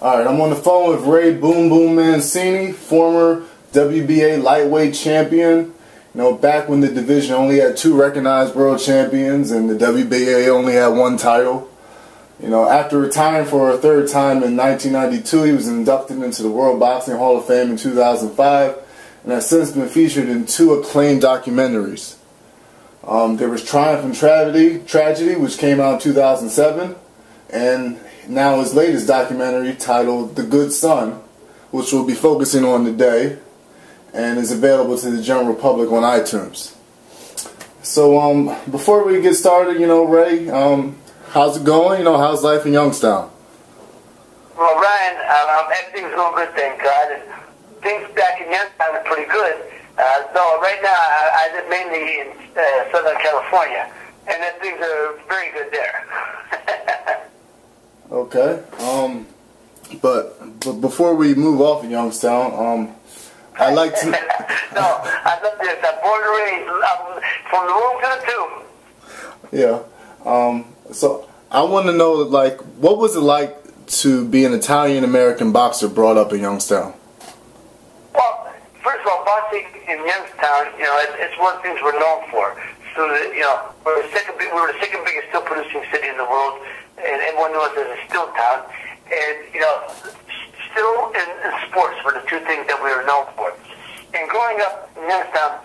All right, I'm on the phone with Ray Boom Boom Mancini, former WBA lightweight champion. You know, back when the division only had 2 recognized world champions and the WBA only had 1 title. You know, after retiring for a 3rd time in 1992, he was inducted into the World Boxing Hall of Fame in 2005 and has since been featured in 2 acclaimed documentaries. There was Triumph and Tragedy, which came out in 2007, and now his latest documentary titled The Good Son, which we'll be focusing on today, and is available to the general public on iTunes. So before we get started, you know, Ray, how's it going? You know, how's life in Youngstown? Well, Ryan, everything's going good, thank God. And things back in Youngstown are pretty good. Though right now I live mainly in Southern California, and things are very good there. Okay. But before we move off of Youngstown, I'd like to. No, I love this. I'm born and raised from the womb to the tomb. Yeah. So I want to know, like, what was it like to be an Italian-American boxer brought up in Youngstown? Well, first of all, boxing in Youngstown, you know, it's one of the things we're known for. So, you know, we're the second biggest steel producing city in the world, and everyone knows that it's a steel town. And, you know, steel and sports were the 2 things that we were known for. And growing up in Youngstown,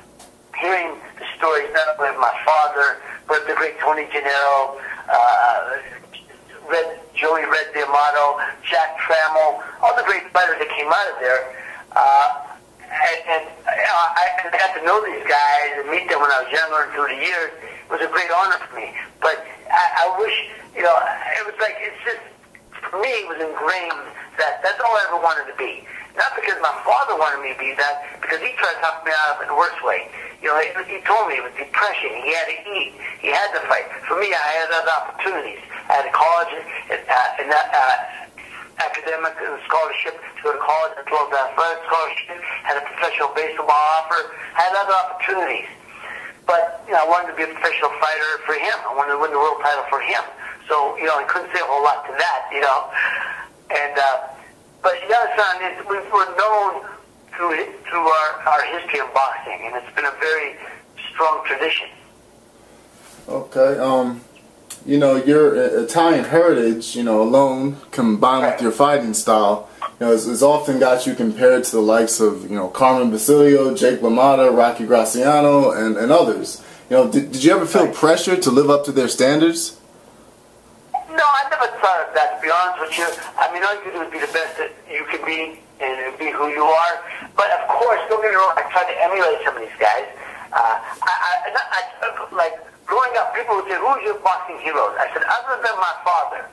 hearing the stories not only of my father, but the great Tony Gennaro, Joey Red D'Amato, Jack Trammell, all the great fighters that came out of there. And I got to know these guys and meet them when I was younger and through the years. It was a great honor for me. But I wish, you know, it was like, it's just, for me, it was ingrained that that's all I ever wanted to be. Not because my father wanted me to be that, because he tried to talk me out of it in the worst way. You know, he told me it was depression. He had to eat. He had to fight. For me, I had other opportunities. I had a college academic scholarship to go to college, as well as an athletic scholarship, had a professional baseball offer, had other opportunities. But, you know, I wanted to be a professional fighter for him. I wanted to win the world title for him. So, you know, I couldn't say a whole lot to that, you know. And, but Youngstown, we're known through our history of boxing, and it's been a very strong tradition. Okay, you know, your Italian heritage, you know, alone, combined with your fighting style, you know, has often got you compared to the likes of, you know, Carmen Basilio, Jake LaMotta, Rocky Graciano, and others. You know, did you ever feel pressure to live up to their standards? No, I never thought of that, to be honest with you. I mean, all you can do is be the best that you can be and be who you are. But, of course, don't get me wrong, I tried to emulate some of these guys. Like, growing up, people would say, who's your boxing heroes? I said, other than my father,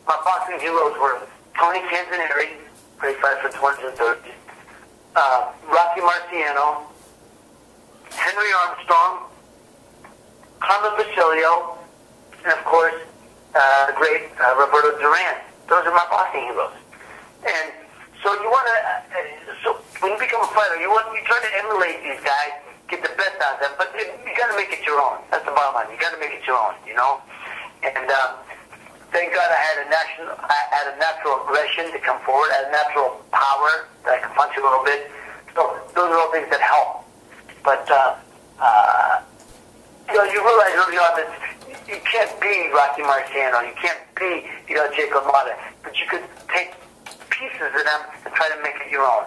my boxing heroes were Tony Canzoneri, great fighter for 20s and 30s, Rocky Marciano, Henry Armstrong, Carmen Basilio, and, of course, the great Roberto Duran. Those are my boxing heroes. And so you want to, so when you become a fighter, you try to emulate these guys, get the best out of them, but you got to make it your own. That's the bottom line. You got to make it your own, you know. And thank God I had a natural aggression to come forward, I had a natural power that I could punch a little bit. So those are all things that help. But you know, you realize early on that you can't be Rocky Marciano, you can't be, you know, Jake LaMotta, but you could take pieces of them and try to make it your own.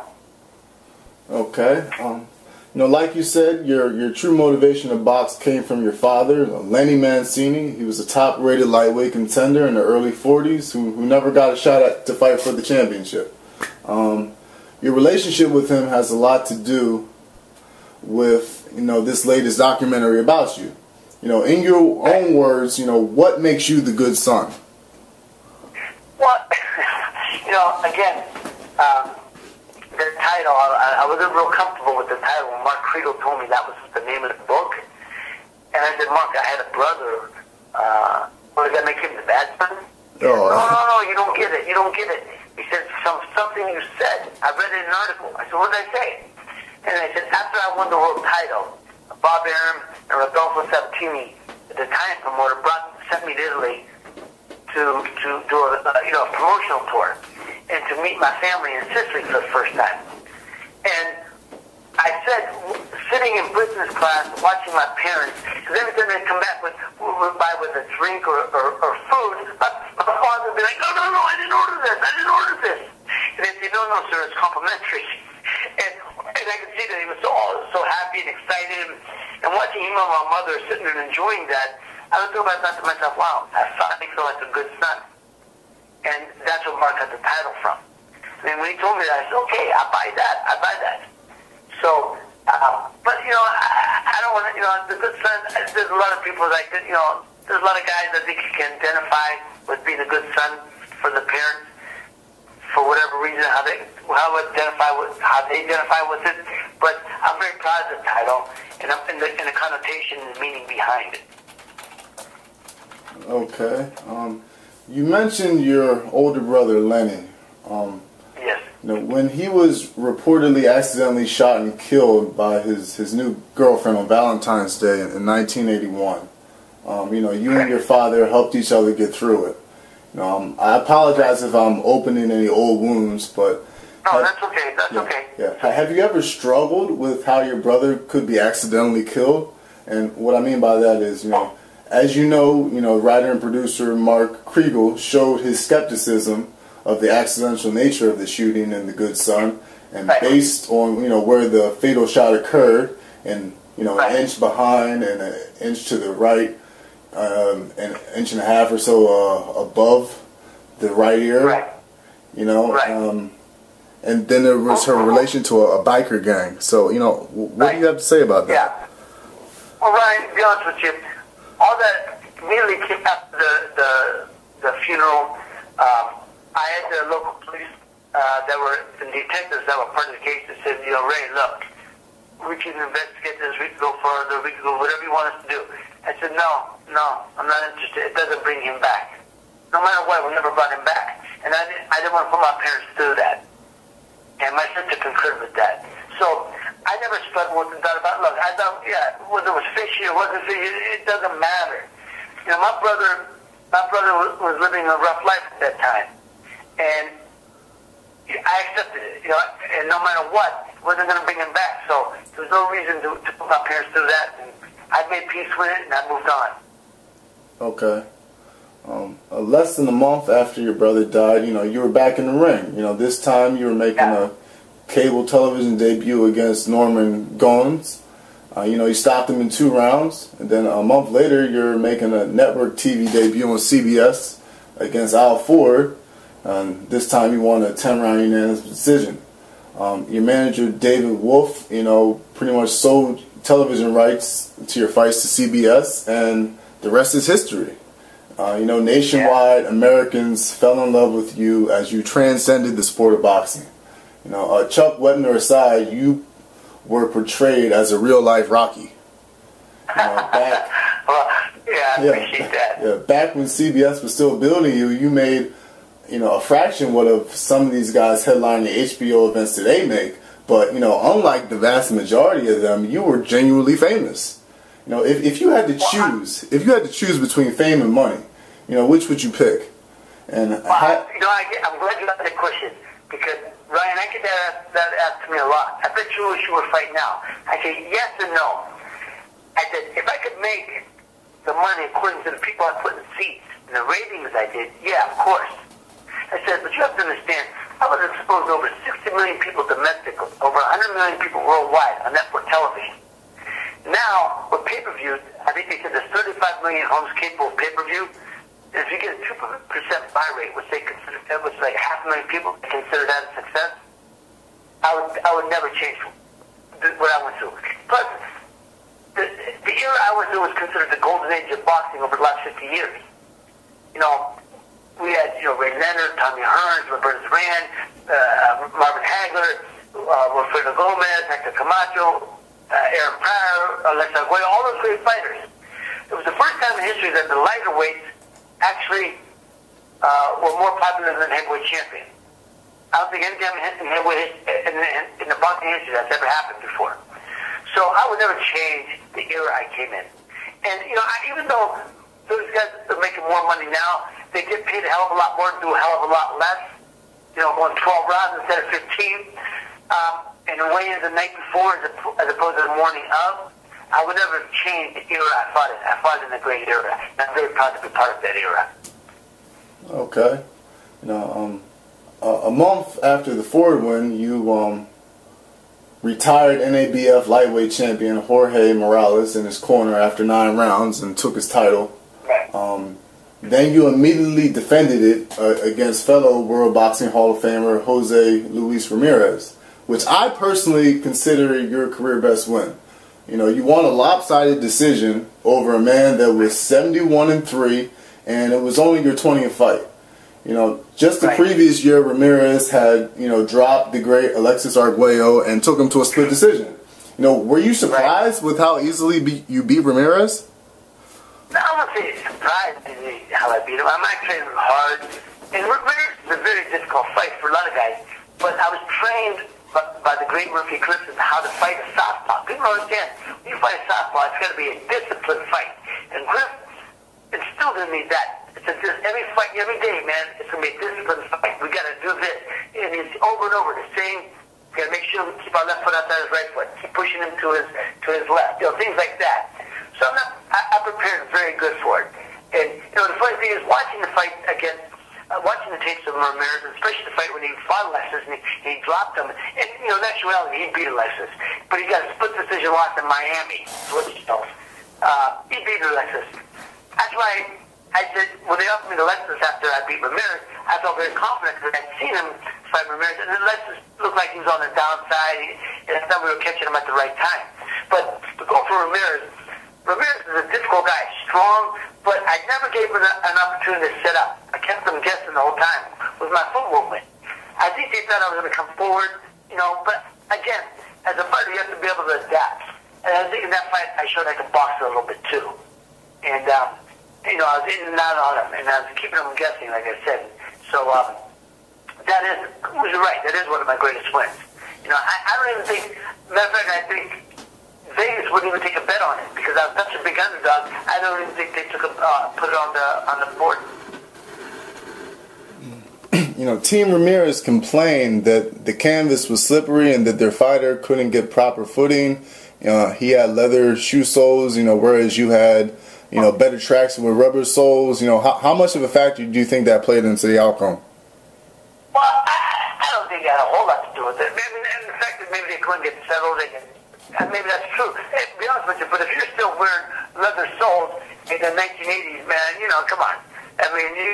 Okay. You know, like you said, your true motivation to box came from your father, Lenny Mancini. He was a top-rated lightweight contender in the early 40s who never got a shot to fight for the championship. Your relationship with him has a lot to do with, you know, this latest documentary about you. You know, in your own words, you know, what makes you the good son? Well, you know, again, the title, I wasn't real comfortable with the title when Mark Creedle told me that was the name of the book. And I said, Mark, I had a brother. Does that make him the bad son? Oh. No, you don't get it. You don't get it. He said, something you said. I read it in an article. I said, what did I say? And I said, after I won the world title, Bob Arum and Rodolfo Sabatini, the Italian promoter, sent me to Italy to do a promotional tour. and to meet my family in Sicily for the first time. And I said, sitting in business class, watching my parents, because every time they'd come back with a drink or food, my father would be like, no, I didn't order this. And they'd say, no, sir, it's complimentary. And I could see that he was so happy and excited. And watching him and my mother sitting there and enjoying that, I thought to myself, wow, I finally feel like a good son. And that's what Mark got the title from. And when he told me that, I said, okay, I buy that. So, but, I don't want to, the good son, there's a lot of people that, there's a lot of guys I think you can identify with being a good son for the parents for whatever reason, how they identify with it. But I'm very proud of the title and the connotation and meaning behind it. Okay. You mentioned your older brother, Lenny. Yes. When he was reportedly accidentally shot and killed by his new girlfriend on Valentine's Day in 1981, you and your father helped each other get through it. I apologize if I'm opening any old wounds, but... No, that's okay. That's okay. Yeah. Have you ever struggled with how your brother could be accidentally killed? And what I mean by that is, as you know, writer and producer Mark Kriegel showed his skepticism of the accidental nature of the shooting in The Good Son, and based on where the fatal shot occurred, and an inch behind and an inch to the right, an inch and a half or so above the right ear, and then there was her relation to a biker gang. So what do you have to say about that? Yeah. Well, Ryan, to be honest with you, all that immediately came after the funeral. I had the local police that were the detectives that were part of the case that said, Ray, look, we can investigate this, we can go further, we can go whatever you want us to do. I said, no, I'm not interested. It doesn't bring him back. No matter what, we never brought him back. And I didn't want to put my parents through that. And my sister concurred with that. So I never struggled with the thought about, look, I thought, whether it was fishy or wasn't fishy, it doesn't matter. My brother was living a rough life at that time. And I accepted it, and no matter what, it wasn't going to bring him back. So there was no reason to put my parents through that. And I made peace with it, and I moved on. Okay. Less than a month after your brother died, you were back in the ring. This time you were making a cable television debut against Norman Goins. You stopped him in 2 rounds, and then a month later you're making a network TV debut on CBS against Al Ford. This time you won a 10-round unanimous decision. Your manager David Wolf, pretty much sold television rights to your fights to CBS, and the rest is history. Nationwide, Americans fell in love with you as you transcended the sport of boxing. Chuck Wepner aside, you were portrayed as a real-life Rocky. I appreciate that. Yeah, back when CBS was still building you, you made a fraction what of some of these guys headlining HBO events that they make. But unlike the vast majority of them, you were genuinely famous. If you had to choose between fame and money, which would you pick? And I'm glad you asked that question, because Ryan, I get that asked to me a lot. I bet you wish you were fighting now. I say yes and no. I said if I could make the money according to the people I put in seats and the ratings I did, yeah, of course. I said, but you have to understand, I was exposed to over 60 million people domestically, over 100 million people worldwide on network television. Now, with pay-per-view, I think they said there's 35 million homes capable of pay-per-view. And if you get a 2% buy rate, which like 500,000 people consider that a success, I would never change what I went through. Plus, the era I went through was considered the golden age of boxing over the last 50 years. We had, Ray Leonard, Tommy Hearns, Roberto Duran, Marvin Hagler, Wilfredo Gomez, Hector Camacho, Aaron Pryor, Alexa Aguayo, all those great fighters. It was the first time in history that the lighter weights actually were more popular than heavyweight champion. I don't think any time in the boxing history that's ever happened before. So I would never change the era I came in. And, even though those guys are making more money now, they get paid a hell of a lot more and do a hell of a lot less. going 12 rounds instead of 15, and the weigh-ins the night before as opposed to the morning of, I would never change the era I fought in. I fought in a great era, and I'm very proud to be part of that era. Okay. A month after the Ford win, you retired NABF lightweight champion Jorge Morales in his corner after 9 rounds and took his title. Right. Then you immediately defended it against fellow World Boxing Hall of Famer Jose Luis Ramirez, which I personally consider your career best win. You won a lopsided decision over a man that was 71-3, and it was only your 20th fight. Just the previous year, Ramirez had, dropped the great Alexis Arguello and took him to a split decision. Were you surprised with how easily you beat Ramirez? No, I wouldn't say surprised how I beat him. I'm not training hard. And Ramirez is a very difficult fight for a lot of guys. But I was trained by the great Murphy Clifton how to fight a southpaw. People understand, when you fight a southpaw, it's got to be a disciplined fight. And Cliff instilled in me that. It's just every fight, every day, man, it's going to be a disciplined fight. We got to do this. And it's over and over the same. We got to make sure we keep our left foot outside his right foot. Keep pushing him to his left. Things like that. So I prepared very good for it. And, the funny thing is watching the fight against, watching the tapes of Ramirez, especially the fight when he fought Alexis and he dropped him. And, in actuality, he beat Alexis. But he got a split decision loss in Miami. He beat Alexis. That's why I said, when they offered me the Alexis after I beat Ramirez, I felt very confident because I'd seen him fight Ramirez. And Alexis looked like he was on the downside. And I thought we were catching him at the right time. But to go for Ramirez is a difficult guy, strong, but I never gave him an opportunity to set up. I kept them guessing the whole time with my foot movement. I think they thought I was going to come forward, but again, as a fighter, you have to be able to adapt. And I think in that fight, I showed I could box a little bit too. And, I was in and out on him, and I was keeping him guessing, like I said. So, that is, you're right, that is one of my greatest wins. I don't even think, matter of fact, I think Vegas wouldn't even take a bet on it because I was such a big underdog. I don't even think they put it on the board. Team Ramirez complained that the canvas was slippery and that their fighter couldn't get proper footing. He had leather shoe soles, whereas you had, better tracks with rubber soles. How much of a factor do you think that played into the outcome? Well, I don't think it had a whole lot to do with it. Maybe, and the fact that maybe they couldn't get settled, maybe that's true. Hey, to be honest with you, but if you're still wearing leather soles in the 1980s, man, come on. I mean, you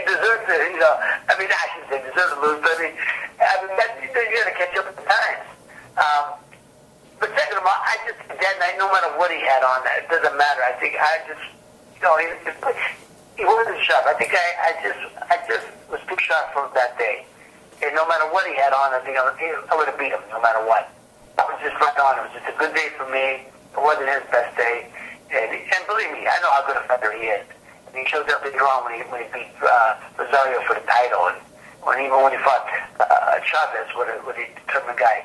deserve to, I shouldn't say deserve to lose, but you got to catch up with the times. But second of all, that night, no matter what he had on, it doesn't matter. I think he wasn't sharp. I think I just was too sharp for that day. And no matter what he had on, I think I would have beat him no matter what. I was just right on. It was just a good day for me. It wasn't his best day. And believe me, I know how good a fighter he is. And he showed up later on when he beat Rosario for the title. And when he fought Chavez, what a determined guy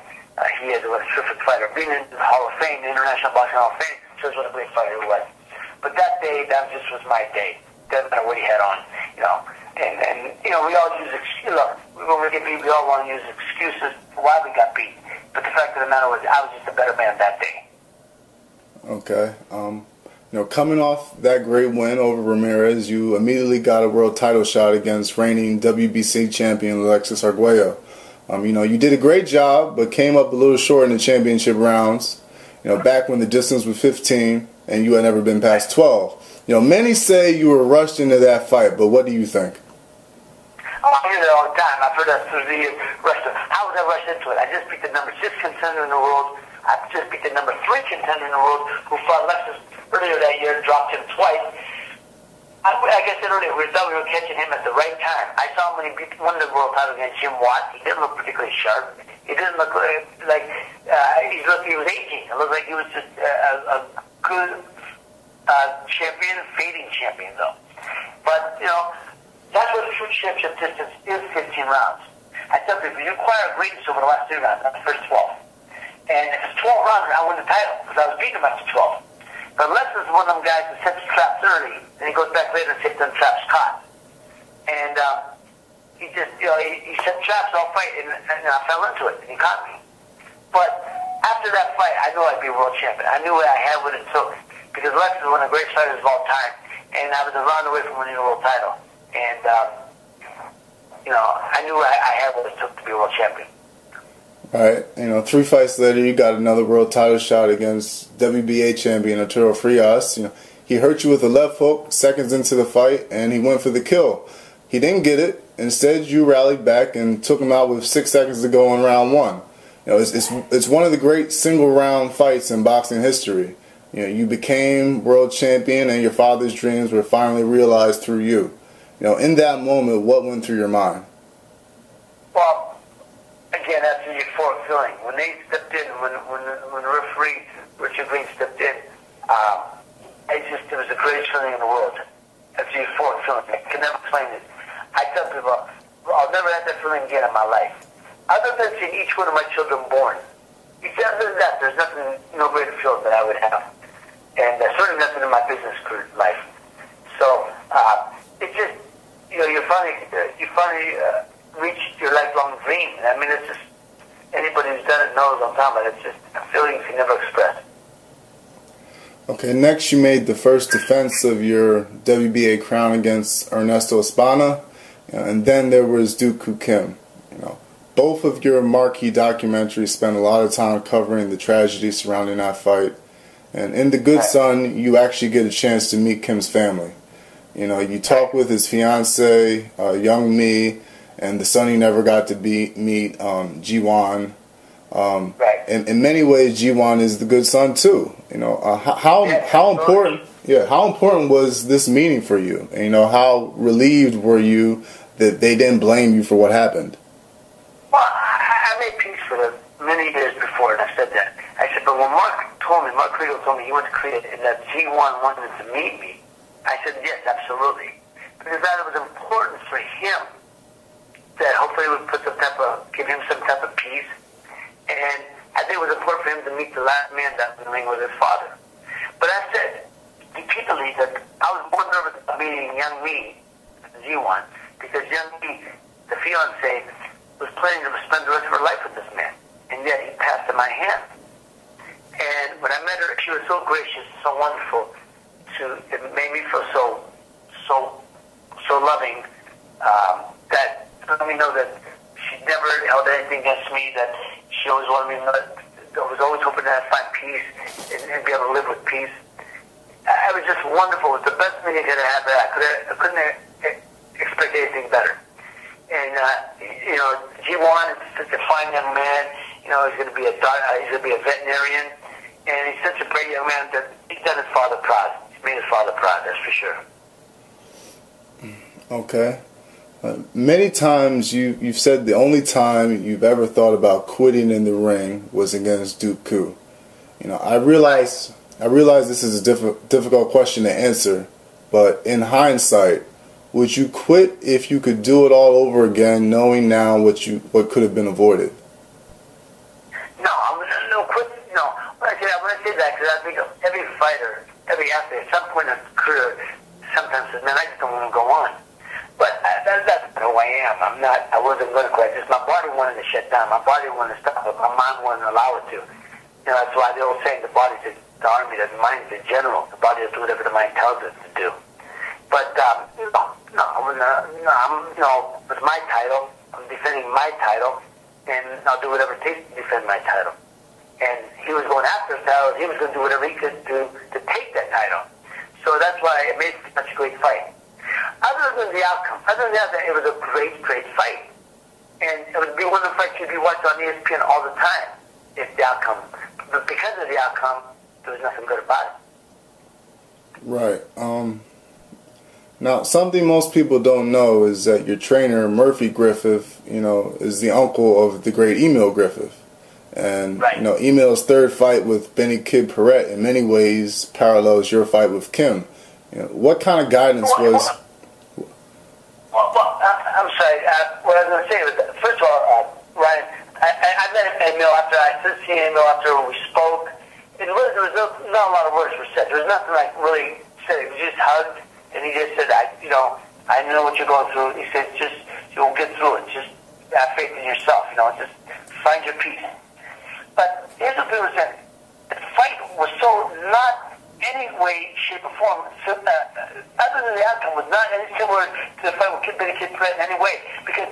he is, what a terrific fighter. Being in the Hall of Fame, the International Boxing Hall of Fame, shows what a great fighter he was. But that day, that just was my day. Doesn't matter what he had on, And we all use excuses. Look, when we get beat, we all want to use excuses for why we got beat. But the fact of the matter was, I was just a better man that day. Okay. Coming off that great win over Ramirez, you immediately got a world title shot against reigning WBC champion Alexis Arguello. You did a great job, but came up a little short in the championship rounds. Back when the distance was 15 and you had never been past 12. Many say you were rushed into that fight, but what do you think? Oh, I hear that all the time. I've heard that through the years. How was I rushed into it? I just beat the number 6 contender in the world. I just beat the number 3 contender in the world who fought Alexis earlier that year and dropped him twice. Like I said earlier, we thought we were catching him at the right time. I saw him when he won the world title against Jim Watt. He didn't look particularly sharp. He didn't look like he was 18. It looked like he was just a good champion, fading champion though. But that's what the true championship distance is: 15 rounds. I tell people, you acquire greatness over the last 3 rounds, not the first 12. And if it's 12 rounds, I win the title because I was beating him after 12. But Alexis is one of them guys that sets traps early, and he goes back later and sets them traps caught. And he just, he set traps all fight, and I fell into it, and he caught me. But after that fight, I knew I'd be a world champion. I knew I had what it took, because Lex is one of the greatest fighters of all time, and I was a round away from winning a world title. And, I knew I had what it took to be a world champion. All right, 3 fights later, you got another world title shot against WBA champion Arturo Frias. He hurt you with a left hook seconds into the fight, and he went for the kill. He didn't get it. Instead, you rallied back and took him out with 6 seconds to go in round 1. It's one of the great single round fights in boxing history. You became world champion, and your father's dreams were finally realized through you. In that moment, what went through your mind? Well, again, that's a euphoric feeling. When they stepped in, when the referee, Richard Green, stepped in, it was the greatest feeling in the world. That's a euphoric feeling. I can never explain it. I tell people, I'll never have that feeling again in my life. Other than seeing each one of my children born. Other than that, there's nothing, no greater feeling that I would have. And certainly nothing in my business career life. So, it's just, you finally reached your lifelong dream. I mean, it's just, anybody who's done it knows what I'm talking about. It's just a feeling you can never express. Okay, next you made the first defense of your WBA crown against Ernesto Espana, and then there was Dooku Kim. Both of your marquee documentaries spend a lot of time covering the tragedy surrounding that fight. And in The Good Son, you actually get a chance to meet Kim's family. You talk with his fiance, young Me, and the son he never got to meet, Jiwan. In many ways, Jiwan is the good son too. How important was this meeting for you? And, how relieved were you that they didn't blame you for what happened? Well, I made peace with him many years before, and I said that. I said, but when Mark Riegel told me he went to Korea and that G1 wanted to meet me, I said, yes, absolutely. Because that it was important for him that hopefully it would give him some type of peace. And I think it was important for him to meet the last man that was living with his father. But I said repeatedly that I was more nervous about meeting young Me, G1, because young Me, the fiance, was planning to spend the rest of her life with this man, and yet he passed in my hand. And when I met her, she was so gracious, so wonderful. It made me feel so loving that let me know that she never held anything against me. That she always wanted me to know that I was always hoping that I'd find peace and be able to live with peace. It was just wonderful. It was the best meeting I could have had. I couldn't expect anything better. And G1 is such a fine young man. He's going to be a veterinarian, and he's such a great young man that he's done his father proud. He's made his father proud. That's for sure. Okay. Many times you've said the only time you've ever thought about quitting in the ring was against Dooku. I realize this is a difficult question to answer, but in hindsight, would you quit if you could do it all over again, knowing now what could have been avoided? No, quit. No. When I say that, because I think every fighter, every athlete, at some point in his career, sometimes says, "Man, I just don't want to go on." But that's who I am. I wasn't going to quit. Just my body wanted to shut down. My body wanted to stop, but my mind wouldn't allow it to. That's why the old saying, "The body's the army, the mind's the general." The body will do whatever the mind tells it to do. But with my title, I'm defending my title, and I'll do whatever it takes to defend my title. And he was going after his title, he was going to do whatever he could do to take that title. So that's why it made such a great fight. Other than the outcome, it was a great, great fight. And it would be one of the fights you'd be watching on ESPN all the time, if the outcome. But because of the outcome, there was nothing good about it. Right. Now, something most people don't know is that your trainer, Murphy Griffith, is the uncle of the great Emil Griffith. And, right. Emil's third fight with Benny Kid Paret in many ways parallels your fight with Kim. What kind of guidance was... I'm sorry. What I was going to say was, first of all, Ryan, I met Emil after I started seeing Emil after we spoke. There was not a lot of words were said. There was nothing like really said. It was just hugged. And he just said, I know what you're going through. He said, just You'll get through it. Just have faith in yourself. Just find your peace. But here's what people said. The fight was so not any way, shape, or form, other than the outcome, was not any similar to the fight with Benny Kid Brett in any way. Because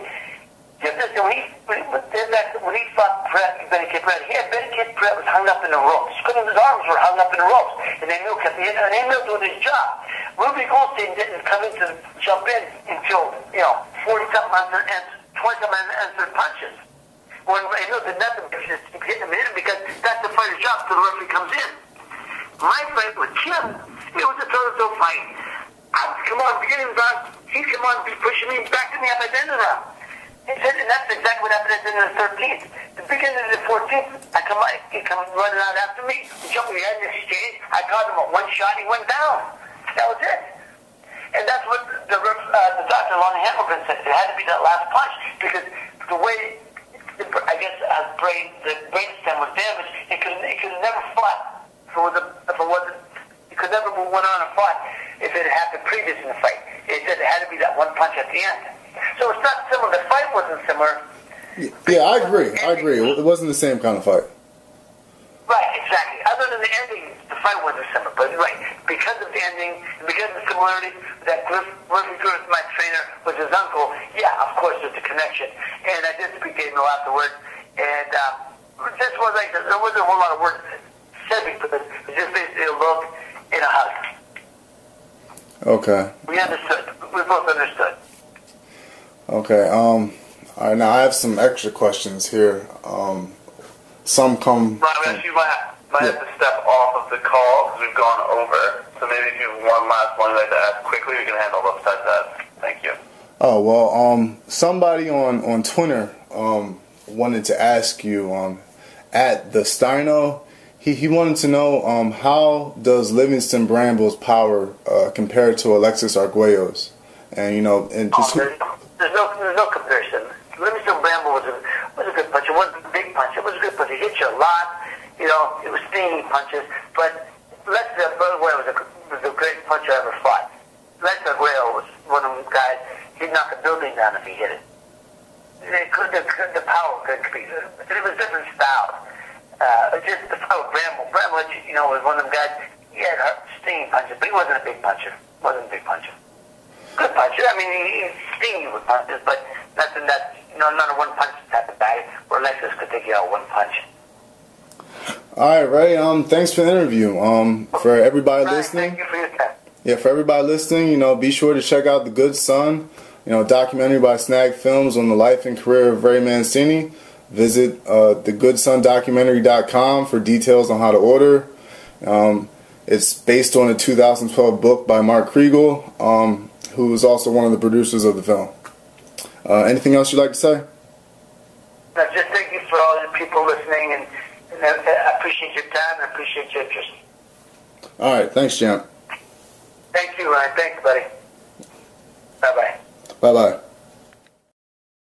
when he fought Benny Kid Brett, Benny Kid Brett was hung up in the ropes. His arms were hung up in the ropes. And Emil kept doing his job. Ruby Goldstein didn't come in to jump in until, 40-something and 20-something answered punches. When Emil did nothing, just hitting him because that's the fighter's job till the referee comes in. My fight with Kim, it was a toe-to-toe fight. I'd come on, beginning of the round, he'd come on, be pushing me back to me up at the end of the round. He said, and that's exactly what happened at the end of the 13th. The beginning of the 14th, he come running out after me, he jumped me, we had an exchange, I caught him with one shot, he went down. That was it. And that's what the doctor, Lonnie Hamilton, said. It had to be that last punch, because the way, I guess, the brainstem was damaged, it could have never fought. It could never have went on and fought if it had happened previous in the fight. It said it had to be that one punch at the end. So it's not similar. The fight wasn't similar. Yeah, I agree. It wasn't the same kind of fight. Right, exactly. Other than the ending, the fight wasn't similar. But right, because of the ending, because of the similarity, that Griffin Griffith, my trainer, was his uncle. Yeah, of course, there's a connection. And I did speak to him afterwards. And this was like there wasn't a whole lot of words said because it was just basically a look and a hug. Okay. We understood. We both understood. Okay. All right. Now I have some extra questions here. Some come. Ron, you might have to step off of the call because we've gone over. So maybe if you have one last one you'd like to ask quickly, we can handle both sides of that. Thank you. Oh well. Somebody on Twitter wanted to ask you at the Steino. He wanted to know how does Livingston Bramble's power compare to Alexis Arguello's, and just there's no comparison. Livingston Bramble was a good puncher. It wasn't a big punch. It was a good punch. He hit you a lot. It was stinging punches. But Lex Arguello was a great puncher I ever fought. Lex Arguello was one of them guys. He'd knock a building down if he hit it. The power could be. It was different styles. Just the power of Bramble. Bramble, was one of them guys. He had stinging punches, but he wasn't a big puncher. Good puncher. I mean, he's stinging with punches, but nothing that's not a one punch type of guy where Alexis could take you out one punch. All right, Ray. Thanks for the interview. For everybody listening. Thank you for your time. Yeah, for everybody listening, be sure to check out The Good Son, documentary by Snag Films on the life and career of Ray Mancini. Visit thegoodSonDocumentary.com for details on how to order. It's based on a 2012 book by Mark Kriegel, who is also one of the producers of the film. Anything else you'd like to say? No, just thank you for all the people listening, and I appreciate your time and I appreciate your interest. All right, thanks, champ. Thank you, Ryan. Thanks, buddy. Bye-bye. Bye-bye.